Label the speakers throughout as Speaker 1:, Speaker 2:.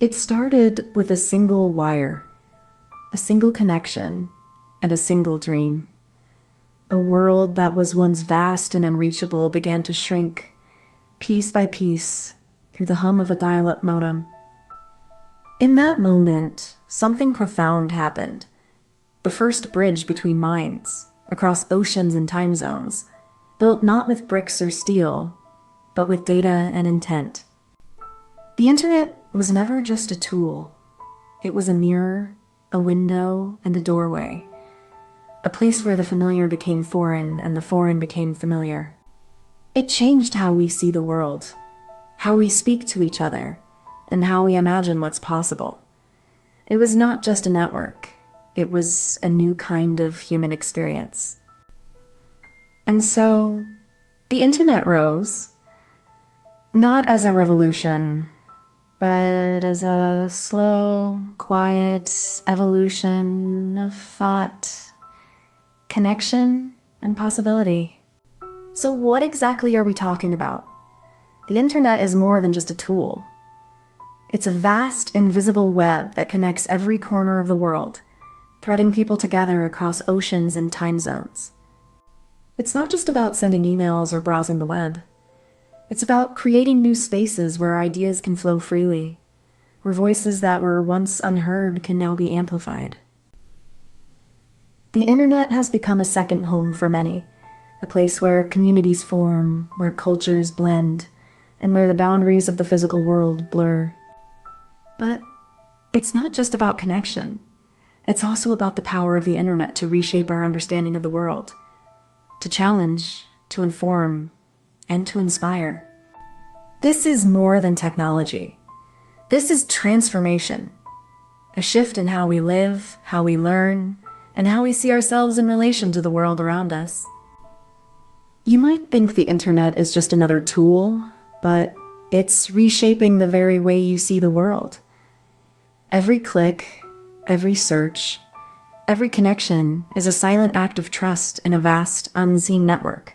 Speaker 1: It started with a single wire, a single connection, and a single dream. A world that was once vast and unreachable began to shrink, piece by piece, through the hum of a dial-up modem. In that moment, something profound happened. The first bridge between minds, across oceans and time zones, built not with bricks or steel, but with data and intent. The internet was never just a tool. It was a mirror, a window, and a doorway. A place where the familiar became foreign and the foreign became familiar. It changed how we see the world, how we speak to each other, and how we imagine what's possible. It was not just a network. It was a new kind of human experience. And so, the internet rose, not as a revolution, but as a slow, quiet evolution of thought, connection, and possibility. So what exactly are we talking about? The internet is more than just a tool. It's a vast, invisible web that connects every corner of the world, threading people together across oceans and time zones. It's not just about sending emails or browsing the web. It's about creating new spaces where ideas can flow freely, where voices that were once unheard can now be amplified. The internet has become a second home for many, a place where communities form, where cultures blend, and where the boundaries of the physical world blur. But it's not just about connection. It's also about the power of the internet to reshape our understanding of the world, to challenge, to inform, and to inspire. This is more than technology. This is transformation, a shift in how we live, how we learn, and how we see ourselves in relation to the world around us. You might think the internet is just another tool, but it's reshaping the very way you see the world. Every click, every search, every connection is a silent act of trust in a vast, unseen network.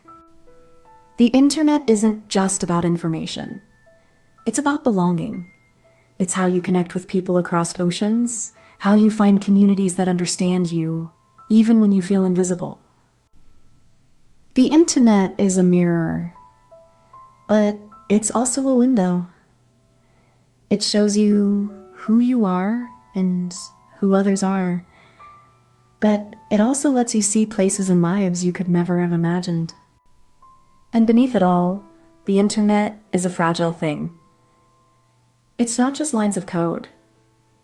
Speaker 1: The internet isn't just about information. It's about belonging. It's how you connect with people across oceans, how you find communities that understand you, even when you feel invisible. The internet is a mirror, but it's also a window. It shows you who you are and who others are, but it also lets you see places and lives you could never have imagined. And beneath it all, the internet is a fragile thing. It's not just lines of code.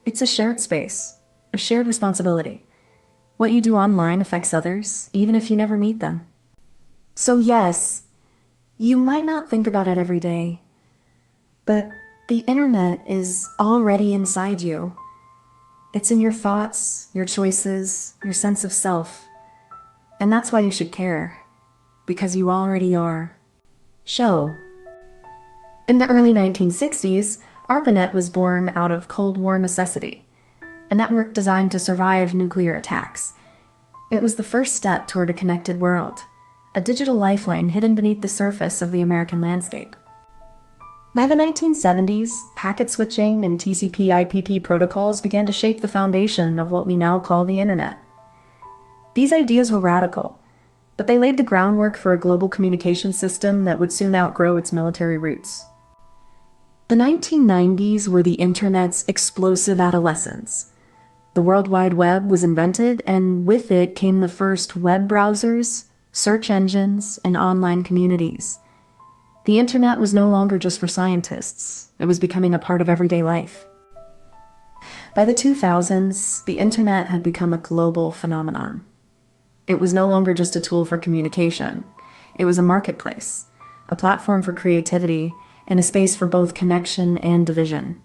Speaker 1: It's a shared space, a shared responsibility. What you do online affects others, even if you never meet them. So yes, you might not think about it every day, but the internet is already inside you. It's in your thoughts, your choices, your sense of self. And that's why you should care, because you already are. In the early 1960s, ARPANET was born out of Cold War necessity, a network designed to survive nuclear attacks. It was the first step toward a connected world, a digital lifeline hidden beneath the surface of the American landscape. By the 1970s, packet switching and TCP/IP protocols began to shape the foundation of what we now call the internet. These ideas were radical, but they laid the groundwork for a global communication system that would soon outgrow its military roots. The 1990s were the internet's explosive adolescence. The World Wide Web was invented, and with it came the first web browsers, search engines, and online communities. The internet was no longer just for scientists. It was becoming a part of everyday life. By the 2000s, the internet had become a global phenomenon. It was no longer just a tool for communication. It was a marketplace, a platform for creativity, and a space for both connection and division.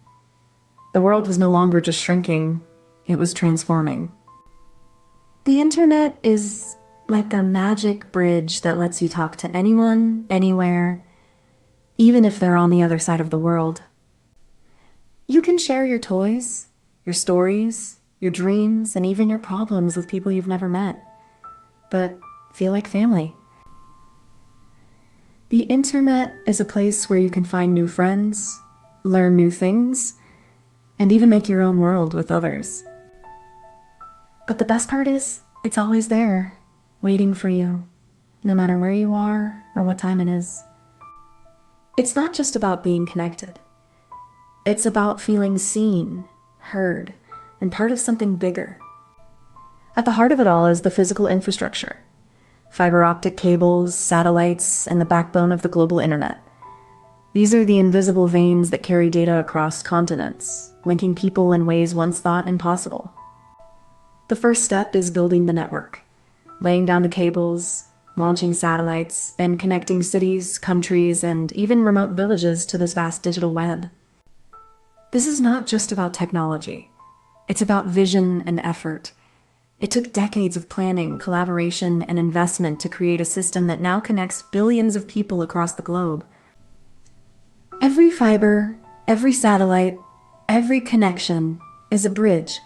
Speaker 1: The world was no longer just shrinking, it was transforming. The internet is like a magic bridge that lets you talk to anyone, anywhere, even if they're on the other side of the world. You can share your toys, your stories, your dreams, and even your problems with people you've never met, but feel like family. The internet is a place where you can find new friends, learn new things, and even make your own world with others. But the best part is, it's always there, waiting for you, no matter where you are or what time it is. It's not just about being connected. It's about feeling seen, heard, and part of something bigger. At the heart of it all is the physical infrastructure. Fiber optic cables, satellites, and the backbone of the global internet. These are the invisible veins that carry data across continents, linking people in ways once thought impossible. The first step is building the network, laying down the cables, launching satellites, and connecting cities, countries, and even remote villages to this vast digital web. This is not just about technology. It's about vision and effort. It took decades of planning, collaboration, and investment to create a system that now connects billions of people across the globe. Every fiber, every satellite, every connection is a bridge,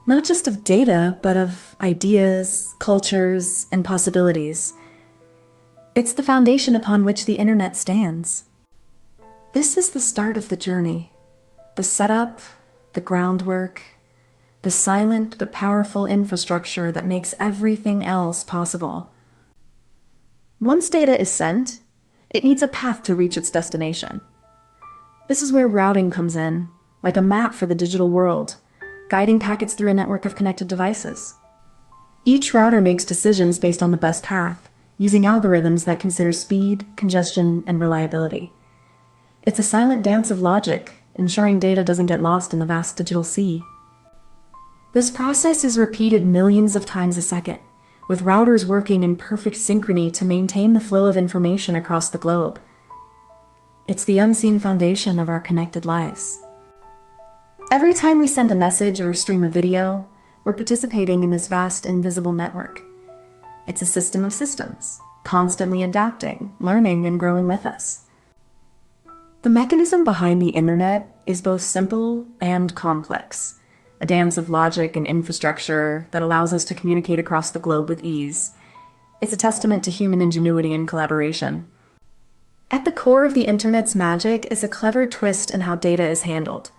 Speaker 1: not just of data, but of ideas, cultures, and possibilities. It's the foundation upon which the internet stands. This is the start of the journey, the setup, the groundwork, the silent but powerful infrastructure that makes everything else possible. Once data is sent, it needs a path to reach its destination. This is where routing comes in, like a map for the digital world, guiding packets through a network of connected devices. Each router makes decisions based on the best path, using algorithms that consider speed, congestion, and reliability. It's a silent dance of logic, ensuring data doesn't get lost in the vast digital sea. This process is repeated millions of times a second, with routers working in perfect synchrony to maintain the flow of information across the globe. It's the unseen foundation of our connected lives. Every time we send a message or stream a video, we're participating in this vast invisible network. It's a system of systems, constantly adapting, learning, and growing with us. The mechanism behind the internet is both simple and complex. A dance of logic and infrastructure that allows us to communicate across the globe with ease. It's a testament to human ingenuity and collaboration. At the core of the internet's magic is a clever twist in how data is handled.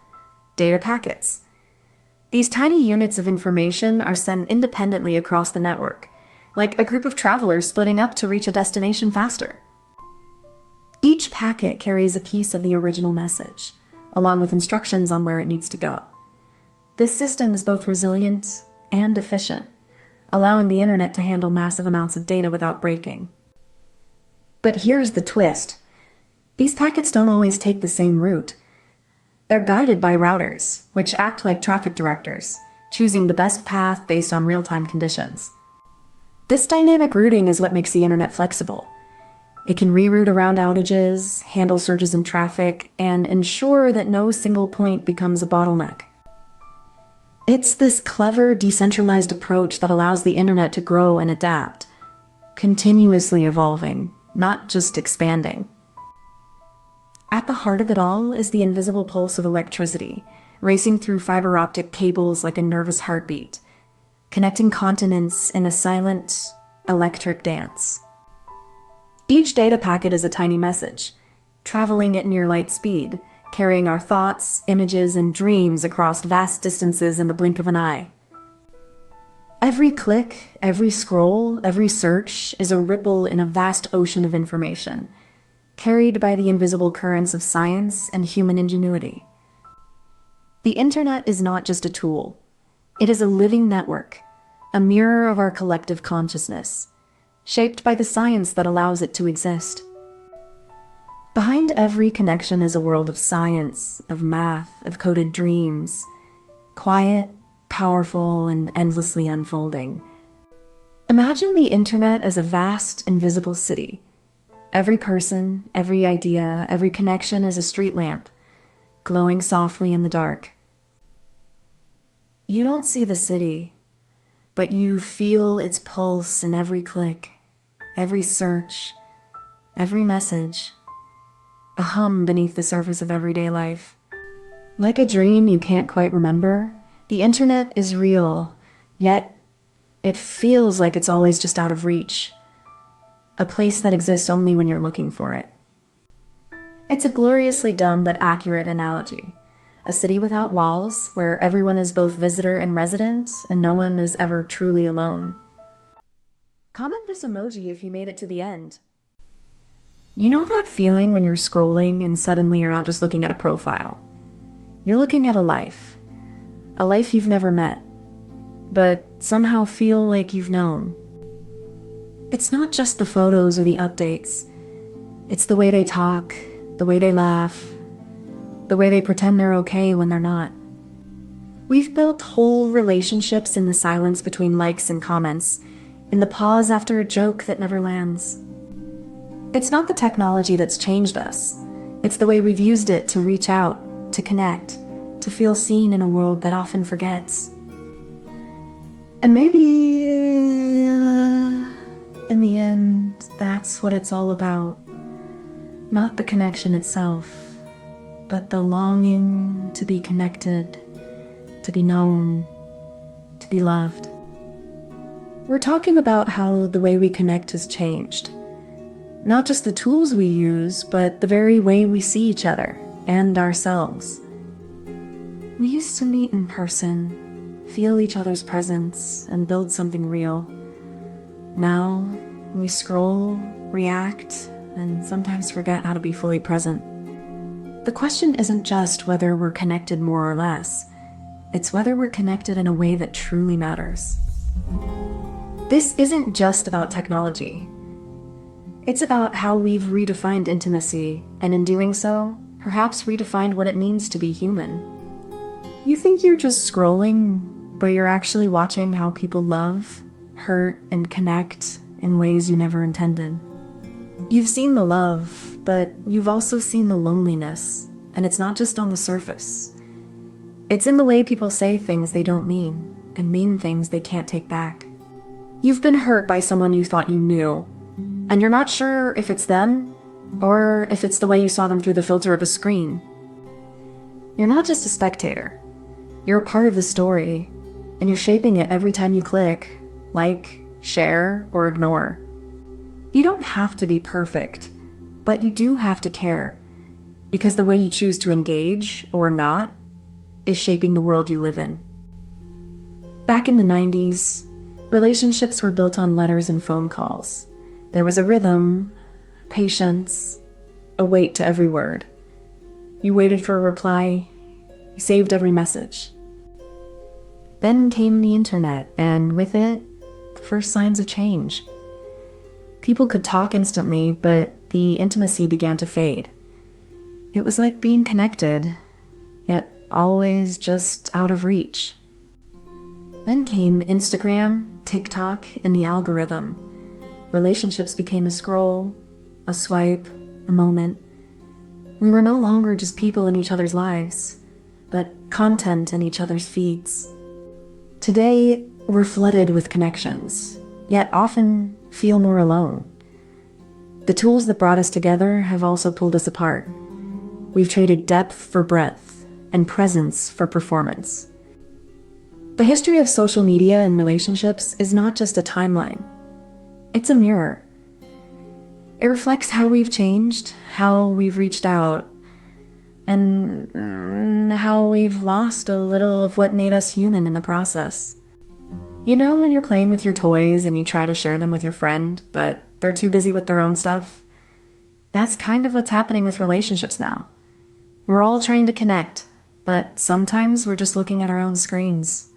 Speaker 1: Data packets. These tiny units of information are sent independently across the network, like a group of travelers splitting up to reach a destination faster. Each packet carries a piece of the original message, along with instructions on where it needs to go. This system is both resilient and efficient, allowing the internet to handle massive amounts of data without breaking. But here's the twist. These packets don't always take the same route. They're guided by routers, which act like traffic directors, choosing the best path based on real-time conditions. This dynamic routing is what makes the internet flexible. It can reroute around outages, handle surges in traffic, and ensure that no single point becomes a bottleneck. It's this clever, decentralized approach that allows the internet to grow and adapt, continuously evolving, not just expanding. At the heart of it all is the invisible pulse of electricity, racing through fiber optic cables like a nervous heartbeat, connecting continents in a silent, electric dance. Each data packet is a tiny message, traveling at near light speed, carrying our thoughts, images, and dreams across vast distances in the blink of an eye. Every click, every scroll, every search is a ripple in a vast ocean of information, carried by the invisible currents of science and human ingenuity. The internet is not just a tool. It is a living network, a mirror of our collective consciousness, shaped by the science that allows it to exist. Behind every connection is a world of science, of math, of coded dreams, quiet, powerful, and endlessly unfolding. Imagine the internet as a vast, invisible city. Every person, every idea, every connection is a street lamp, glowing softly in the dark. You don't see the city, but you feel its pulse in every click, every search, every message. A hum beneath the surface of everyday life. Like a dream you can't quite remember, the internet is real, yet it feels like it's always just out of reach. A place that exists only when you're looking for it. It's a gloriously dumb but accurate analogy. A city without walls, where everyone is both visitor and resident, and no one is ever truly alone. Comment this emoji if you made it to the end. You know that feeling when you're scrolling and suddenly you're not just looking at a profile? You're looking at a life you've never met, but somehow feel like you've known. It's not just the photos or the updates. It's the way they talk, the way they laugh, the way they pretend they're okay when they're not. We've built whole relationships in the silence between likes and comments, in the pause after a joke that never lands. It's not the technology that's changed us. It's the way we've used it to reach out, to connect, to feel seen in a world that often forgets. And maybe, in the end, that's what it's all about. Not the connection itself, but the longing to be connected, to be known, to be loved. We're talking about how the way we connect has changed. Not just the tools we use, but the very way we see each other and ourselves. We used to meet in person, feel each other's presence, and build something real. Now, we scroll, react, and sometimes forget how to be fully present. The question isn't just whether we're connected more or less. It's whether we're connected in a way that truly matters. This isn't just about technology. It's about how we've redefined intimacy, and in doing so, perhaps redefined what it means to be human. You think you're just scrolling, but you're actually watching how people love, hurt, and connect in ways you never intended. You've seen the love, but you've also seen the loneliness, and it's not just on the surface. It's in the way people say things they don't mean, and mean things they can't take back. You've been hurt by someone you thought you knew, and you're not sure if it's them, or if it's the way you saw them through the filter of a screen. You're not just a spectator. You're a part of the story, and you're shaping it every time you click, like, share, or ignore. You don't have to be perfect, but you do have to care, because the way you choose to engage, or not, is shaping the world you live in. Back in the 90s, relationships were built on letters and phone calls. There was a rhythm, patience, a weight to every word. You waited for a reply, you saved every message. Then came the internet, and with it, the first signs of change. People could talk instantly, but the intimacy began to fade. It was like being connected, yet always just out of reach. Then came Instagram, TikTok, and the algorithm. Relationships became a scroll, a swipe, a moment. We were no longer just people in each other's lives, but content in each other's feeds. Today, we're flooded with connections, yet often feel more alone. The tools that brought us together have also pulled us apart. We've traded depth for breadth, and presence for performance. The history of social media and relationships is not just a timeline. It's a mirror. It reflects how we've changed, how we've reached out, and how we've lost a little of what made us human in the process. You know when you're playing with your toys and you try to share them with your friend, but they're too busy with their own stuff? That's kind of what's happening with relationships now. We're all trying to connect, but sometimes we're just looking at our own screens.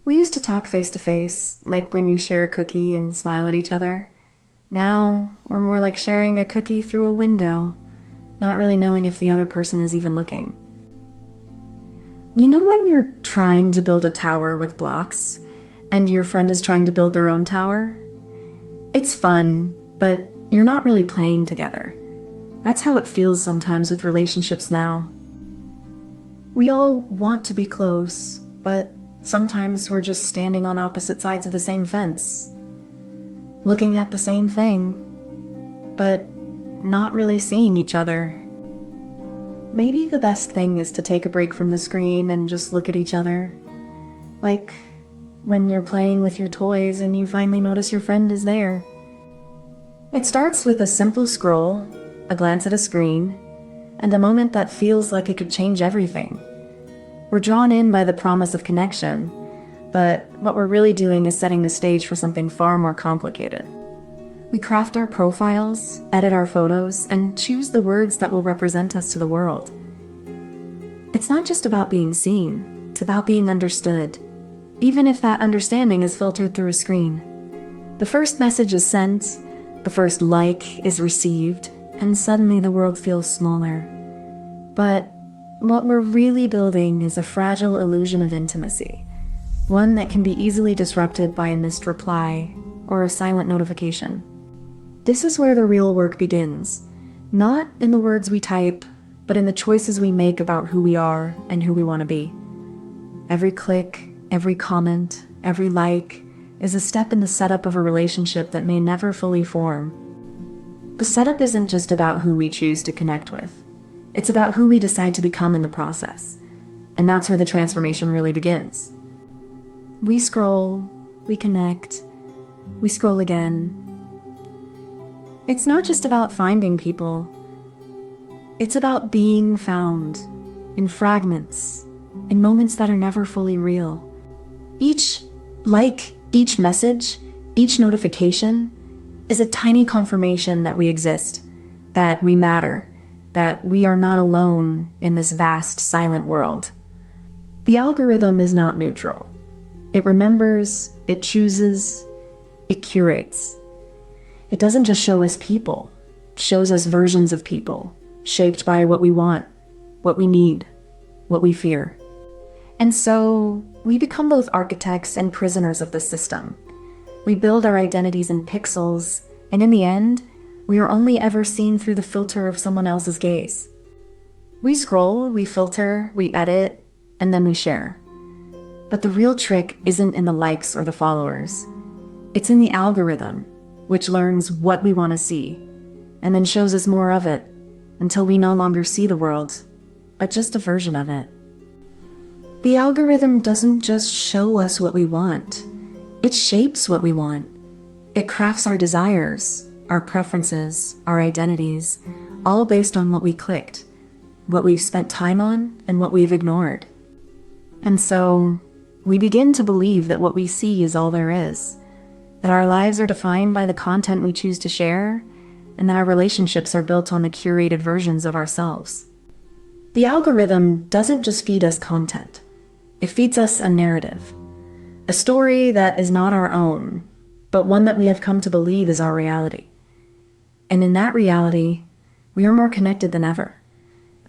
Speaker 1: We used to talk face to face, like when you share a cookie and smile at each other. Now, we're more like sharing a cookie through a window, not really knowing if the other person is even looking. You know when you're trying to build a tower with blocks, and your friend is trying to build their own tower? It's fun, but you're not really playing together. That's how it feels sometimes with relationships now. We all want to be close, but sometimes we're just standing on opposite sides of the same fence, looking at the same thing, but not really seeing each other. Maybe the best thing is to take a break from the screen and just look at each other. Like when you're playing with your toys and you finally notice your friend is there. It starts with a simple scroll, a glance at a screen, and a moment that feels like it could change everything. We're drawn in by the promise of connection, but what we're really doing is setting the stage for something far more complicated. We craft our profiles, edit our photos, and choose the words that will represent us to the world. It's not just about being seen, it's about being understood, even if that understanding is filtered through a screen. The first message is sent, the first like is received, and suddenly the world feels smaller. But what we're really building is a fragile illusion of intimacy, one that can be easily disrupted by a missed reply or a silent notification. This is where the real work begins, not in the words we type, but in the choices we make about who we are and who we want to be. Every click, every comment, every like is a step in the setup of a relationship that may never fully form. The setup isn't just about who we choose to connect with. It's about who we decide to become in the process. And that's where the transformation really begins. We scroll, we connect, we scroll again. It's not just about finding people. It's about being found in fragments, in moments that are never fully real. Each like, each message, each notification is a tiny confirmation that we exist, that we matter, that we are not alone in this vast, silent world. The algorithm is not neutral. It remembers, it chooses, it curates. It doesn't just show us people, it shows us versions of people, shaped by what we want, what we need, what we fear. And so, we become both architects and prisoners of the system. We build our identities in pixels, and in the end, we are only ever seen through the filter of someone else's gaze. We scroll, we filter, we edit, and then we share. But the real trick isn't in the likes or the followers. It's in the algorithm, which learns what we want to see, and then shows us more of it, until we no longer see the world, but just a version of it. The algorithm doesn't just show us what we want. It shapes what we want. It crafts our desires, our preferences, our identities, all based on what we clicked, what we've spent time on, and what we've ignored. And so, we begin to believe that what we see is all there is, that our lives are defined by the content we choose to share, and that our relationships are built on the curated versions of ourselves. The algorithm doesn't just feed us content. It feeds us a narrative, a story that is not our own, but one that we have come to believe is our reality. And in that reality, we are more connected than ever,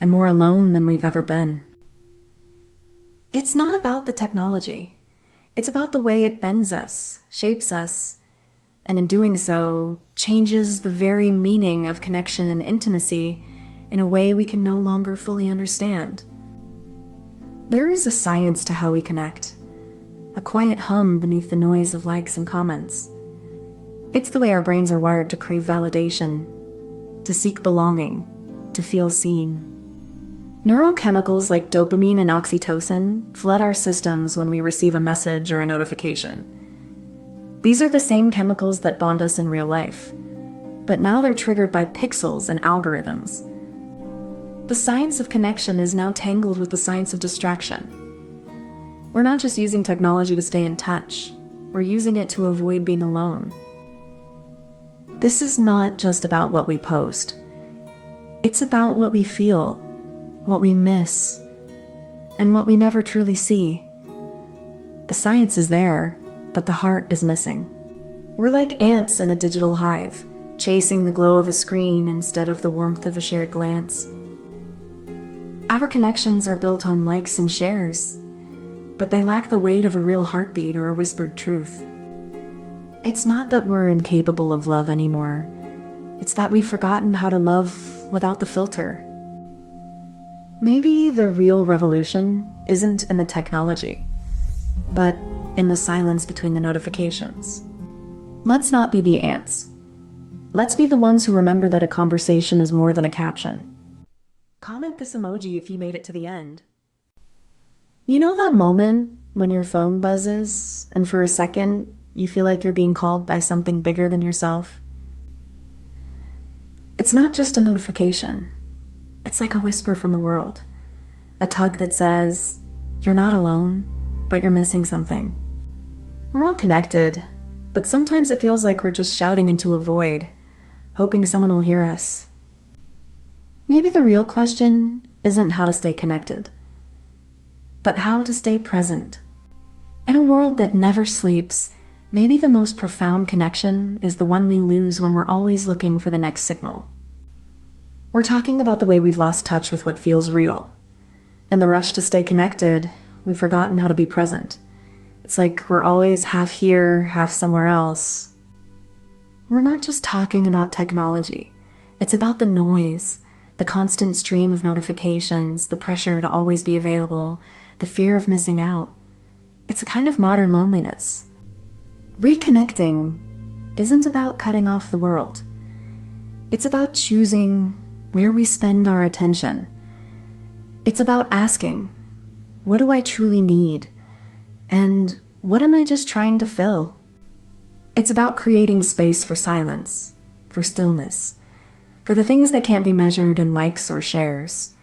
Speaker 1: and more alone than we've ever been. It's not about the technology. It's about the way it bends us, shapes us, and in doing so, changes the very meaning of connection and intimacy in a way we can no longer fully understand. There is a science to how we connect, a quiet hum beneath the noise of likes and comments. It's the way our brains are wired to crave validation, to seek belonging, to feel seen. Neurochemicals like dopamine and oxytocin flood our systems when we receive a message or a notification. These are the same chemicals that bond us in real life, but now they're triggered by pixels and algorithms. The science of connection is now tangled with the science of distraction. We're not just using technology to stay in touch, we're using it to avoid being alone. This is not just about what we post. It's about what we feel, what we miss, and what we never truly see. The science is there, but the heart is missing. We're like ants in a digital hive, chasing the glow of a screen instead of the warmth of a shared glance. Our connections are built on likes and shares, but they lack the weight of a real heartbeat or a whispered truth. It's not that we're incapable of love anymore. It's that we've forgotten how to love without the filter. Maybe the real revolution isn't in the technology, but in the silence between the notifications. Let's not be the ants. Let's be the ones who remember that a conversation is more than a caption. Comment this emoji if you made it to the end. You know that moment when your phone buzzes and for a second you feel like you're being called by something bigger than yourself? It's not just a notification. It's like a whisper from the world, a tug that says, you're not alone, but you're missing something. We're all connected, but sometimes it feels like we're just shouting into a void, hoping someone will hear us. Maybe the real question isn't how to stay connected, but how to stay present. In a world that never sleeps, maybe the most profound connection is the one we lose when we're always looking for the next signal. We're talking about the way we've lost touch with what feels real. In the rush to stay connected, we've forgotten how to be present. It's like we're always half here, half somewhere else. We're not just talking about technology. It's about the noise, the constant stream of notifications, the pressure to always be available, the fear of missing out. It's a kind of modern loneliness. Reconnecting isn't about cutting off the world. It's about choosing where we spend our attention. It's about asking, what do I truly need? And what am I just trying to fill? It's about creating space for silence, for stillness, for the things that can't be measured in likes or shares.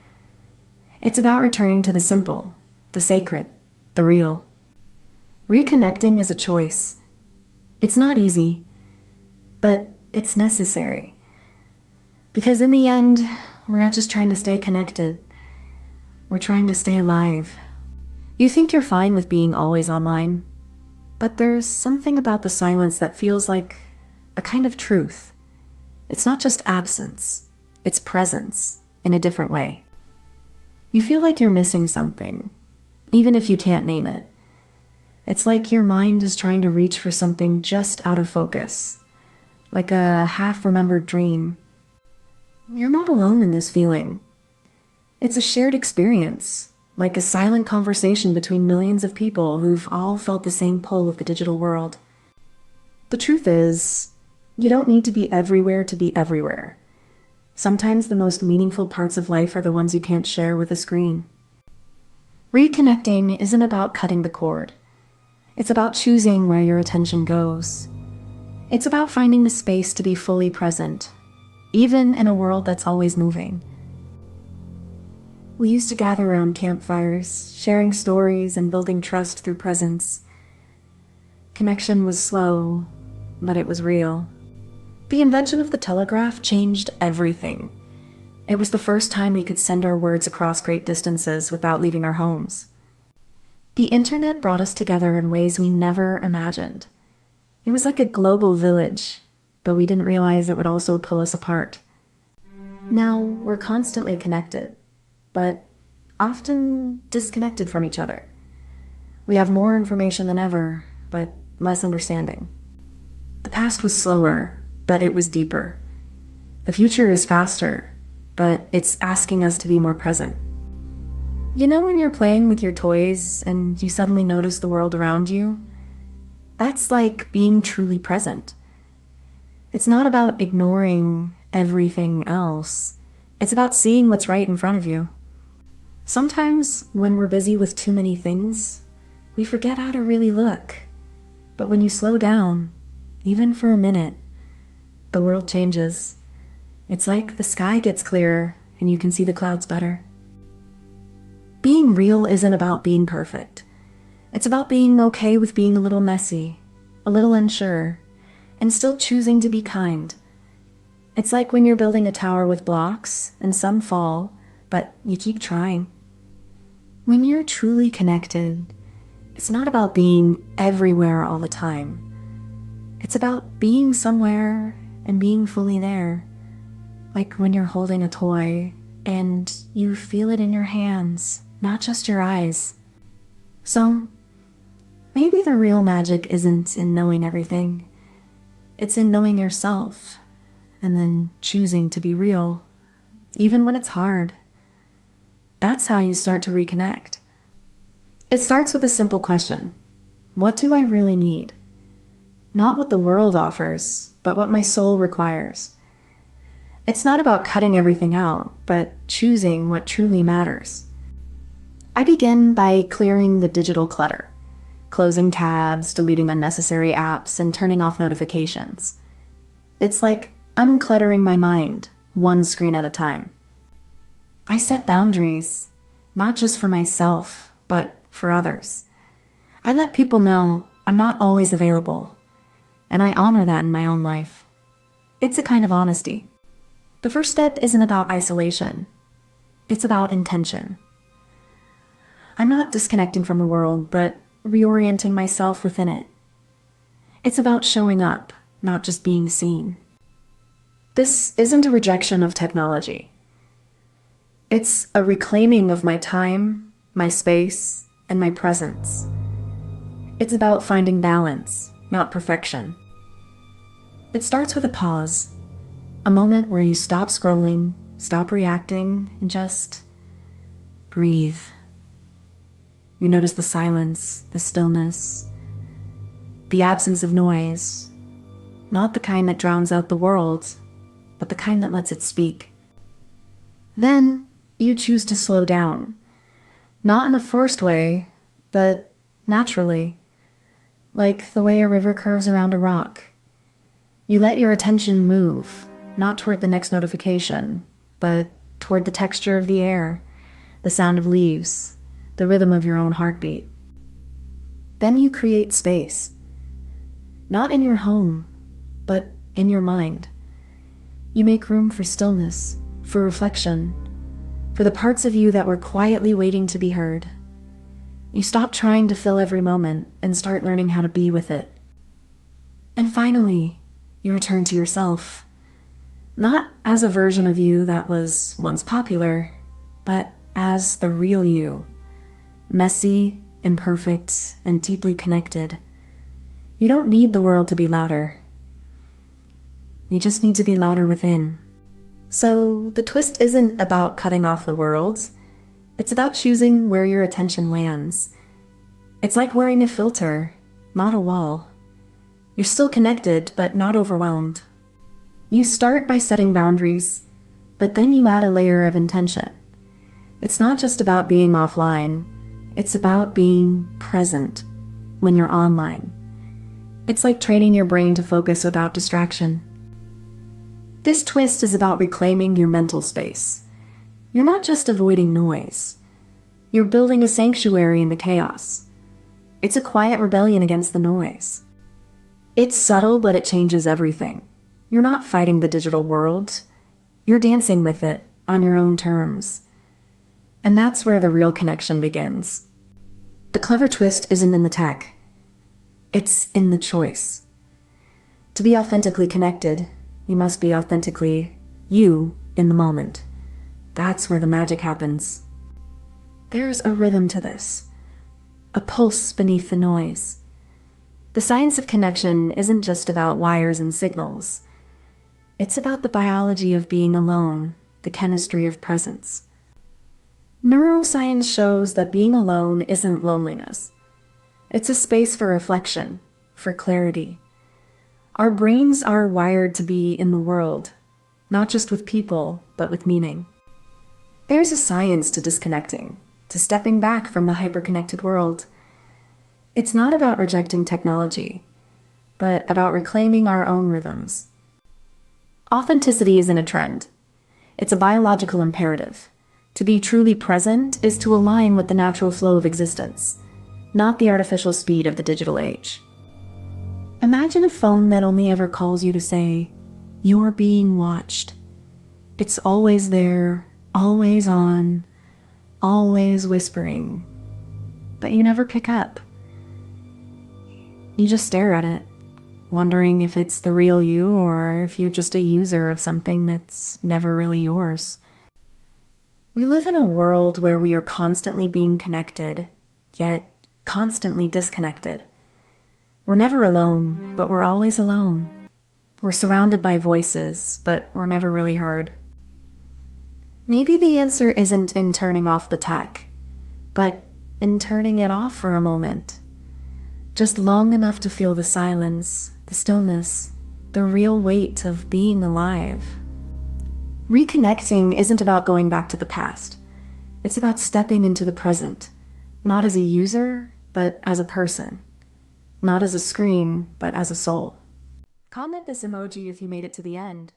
Speaker 1: It's about returning to the simple, the sacred, the real. Reconnecting is a choice. It's not easy, but it's necessary. Because in the end, we're not just trying to stay connected. We're trying to stay alive. You think you're fine with being always online, but there's something about the silence that feels like a kind of truth. It's not just absence, it's presence in a different way. You feel like you're missing something, even if you can't name it. It's like your mind is trying to reach for something just out of focus, like a half-remembered dream. You're not alone in this feeling. It's a shared experience, like a silent conversation between millions of people who've all felt the same pull of the digital world. The truth is, you don't need to be everywhere to be everywhere. Sometimes the most meaningful parts of life are the ones you can't share with a screen. Reconnecting isn't about cutting the cord. It's about choosing where your attention goes. It's about finding the space to be fully present, even in a world that's always moving. We used to gather around campfires, sharing stories and building trust through presence. Connection was slow, but it was real. The invention of the telegraph changed everything. It was the first time we could send our words across great distances without leaving our homes. The internet brought us together in ways we never imagined. It was like a global village, but we didn't realize it would also pull us apart. Now we're constantly connected, but often disconnected from each other. We have more information than ever, but less understanding. The past was slower, but it was deeper. The future is faster, but it's asking us to be more present. You know when you're playing with your toys and you suddenly notice the world around you? That's like being truly present. It's not about ignoring everything else. It's about seeing what's right in front of you. Sometimes when we're busy with too many things, we forget how to really look. But when you slow down, even for a minute, the world changes. It's like the sky gets clearer and you can see the clouds better. Being real isn't about being perfect. It's about being okay with being a little messy, a little unsure, and still choosing to be kind. It's like when you're building a tower with blocks and some fall, but you keep trying. When you're truly connected, it's not about being everywhere all the time. It's about being somewhere and being fully there. Like when you're holding a toy and you feel it in your hands, not just your eyes. So, maybe the real magic isn't in knowing everything. It's in knowing yourself, and then choosing to be real, even when it's hard. That's how you start to reconnect. It starts with a simple question. What do I really need? Not what the world offers, but what my soul requires. It's not about cutting everything out, but choosing what truly matters. I begin by clearing the digital clutter, closing tabs, deleting unnecessary apps, and turning off notifications. It's like uncluttering my mind, one screen at a time. I set boundaries, not just for myself, but for others. I let people know I'm not always available, and I honor that in my own life. It's a kind of honesty. The first step isn't about isolation. It's about intention. I'm not disconnecting from the world, but reorienting myself within it. It's about showing up, not just being seen. This isn't a rejection of technology. It's a reclaiming of my time, my space, and my presence. It's about finding balance, not perfection. It starts with a pause, a moment where you stop scrolling, stop reacting, and just breathe. You notice the silence, the stillness, the absence of noise, not the kind that drowns out the world, but the kind that lets it speak. Then you choose to slow down, not in a forced way, but naturally, like the way a river curves around a rock. You let your attention move, not toward the next notification, but toward the texture of the air, the sound of leaves, the rhythm of your own heartbeat. Then you create space, not in your home, but in your mind. You make room for stillness, for reflection, for the parts of you that were quietly waiting to be heard. You stop trying to fill every moment and start learning how to be with it. And finally, you return to yourself, not as a version of you that was once popular, but as the real you, messy, imperfect, and deeply connected. You don't need the world to be louder. You just need to be louder within. So the twist isn't about cutting off the world. It's about choosing where your attention lands. It's like wearing a filter, not a wall. You're still connected, but not overwhelmed. You start by setting boundaries, but then you add a layer of intention. It's not just about being offline. It's about being present when you're online. It's like training your brain to focus without distraction. This twist is about reclaiming your mental space. You're not just avoiding noise. You're building a sanctuary in the chaos. It's a quiet rebellion against the noise. It's subtle, but it changes everything. You're not fighting the digital world. You're dancing with it on your own terms. And that's where the real connection begins. The clever twist isn't in the tech. It's in the choice. To be authentically connected, you must be authentically you in the moment. That's where the magic happens. There's a rhythm to this, a pulse beneath the noise. The science of connection isn't just about wires and signals. It's about the biology of being alone, the chemistry of presence. Neuroscience shows that being alone isn't loneliness. It's a space for reflection, for clarity. Our brains are wired to be in the world, not just with people, but with meaning. There's a science to disconnecting, to stepping back from the hyper-connected world. It's not about rejecting technology, but about reclaiming our own rhythms. Authenticity isn't a trend. It's a biological imperative. To be truly present is to align with the natural flow of existence, not the artificial speed of the digital age. Imagine a phone that only ever calls you to say, "You're being watched." It's always there, always on, always whispering, but you never pick up. You just stare at it, wondering if it's the real you or if you're just a user of something that's never really yours. We live in a world where we are constantly being connected, yet constantly disconnected. We're never alone, but we're always alone. We're surrounded by voices, but we're never really heard. Maybe the answer isn't in turning off the tech, but in turning it off for a moment. Just long enough to feel the silence, the stillness, the real weight of being alive. Reconnecting isn't about going back to the past. It's about stepping into the present, not as a user, but as a person. Not as a screen, but as a soul. Comment this emoji if you made it to the end.